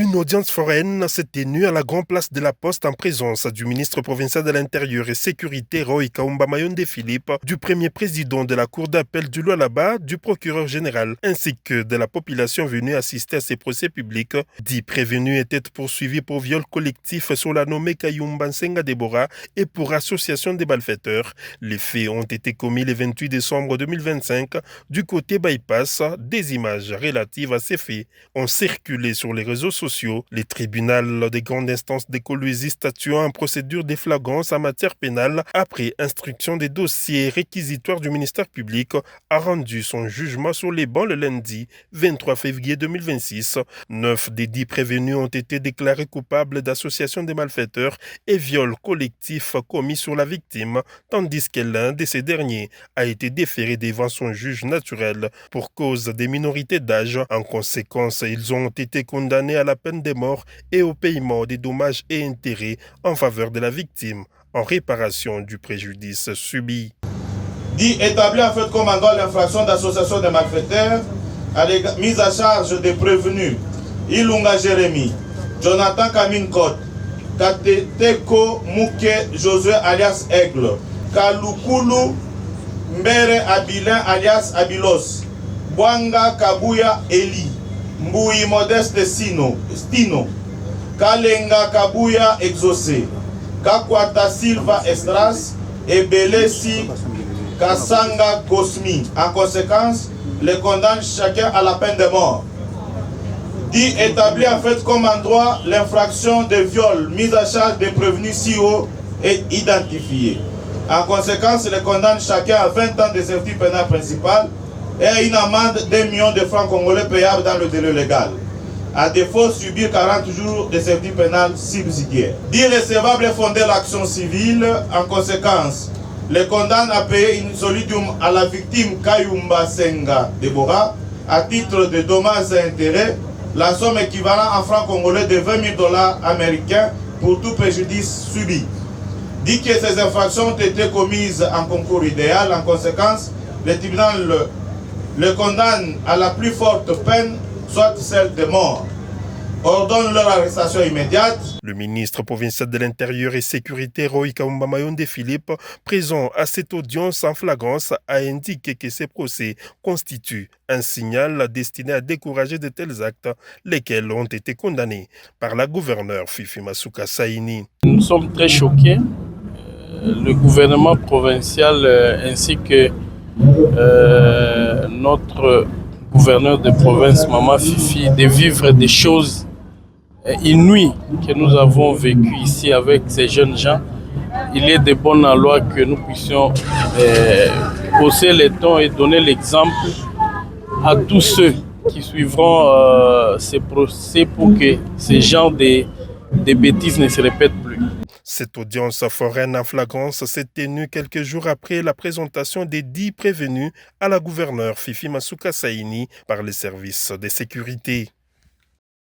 Une audience foraine s'est tenue à la grande place de la Poste en présence du ministre provincial de l'Intérieur et Sécurité Roy Kaumba Mayonde Philippe, du premier président de la Cour d'appel du Lualaba, du procureur général, ainsi que de la population venue assister à ces procès publics. 10 prévenus étaient poursuivis pour viol collectif sur la nommée Kayumba Nsenga Deborah et pour association des malfaiteurs. Les faits ont été commis le 28 décembre 2025 du côté bypass. Des images relatives à ces faits ont circulé sur les réseaux sociaux. Les tribunaux des grandes instances de Kolwezi statuant en procédure de flagrance en matière pénale après instruction des dossiers réquisitoires du ministère public a rendu son jugement sur les bancs le lundi 23 février 2026. 9 des 10 prévenus ont été déclarés coupables d'association des malfaiteurs et viol collectif commis sur la victime, tandis que l'un de ces derniers a été déféré devant son juge naturel pour cause des minorités d'âge. En conséquence, ils ont été condamnés à la peine de mort et au paiement des dommages et intérêts en faveur de la victime en réparation du préjudice subi. Dit établir en fait comme en l'infraction d'association de malfaiteurs à la mise à charge des prévenus Ilunga Jérémy, Jonathan Kaminkot, Kateteko Mouke Josué alias Aigle, Kalukulu Mbere Abilin alias Abilos, Bwanga Kabuya Eli, Mbui Modeste Stino, Kalenga Kabuya Exaucé, Kakwata Silva Estras et Belesi Kassanga Kosmi. En conséquence, les condamne chacun à la peine de mort. Dit établir en fait comme en droit l'infraction de viol mise à charge des prévenus si haut et identifiés. En conséquence, les condamne chacun à 20 ans de servitude pénale principale et à une amende d'1 million de francs congolais payable dans le délai légal. À défaut, subir 40 jours de servitude pénale subsidiaire. Dit recevable et fonder l'action civile. En conséquence, les condamne à payer une solidium à la victime Kayumba Nsenga Deborah à titre de dommages et intérêts, la somme équivalente en francs congolais de 20 000 $ américains pour tout préjudice subi. Dit que ces infractions ont été commises en concours idéal. En conséquence, le tribunal le condamne à la plus forte peine, soit celle de mort. Ordonne leur arrestation immédiate. Le ministre provincial de l'Intérieur et Sécurité Roy Kaumba Mayonde Philippe, présent à cette audience en flagrance, a indiqué que ces procès constituent un signal destiné à décourager de tels actes, lesquels ont été condamnés par la gouverneure Fifi Masuka Saini. Nous sommes très choqués, le gouvernement provincial ainsi que notre gouverneur de province, Maman Fifi, de vivre des choses inouïes que nous avons vécues ici avec ces jeunes gens. Il est de bonne loi que nous puissions hausser les tons et donner l'exemple à tous ceux qui suivront ces procès pour que ces genres de bêtises ne se répètent plus. Cette audience foraine en flagrance s'est tenue quelques jours après la présentation des 10 prévenus à la gouverneure Fifi Masuka Saini par les services de sécurité.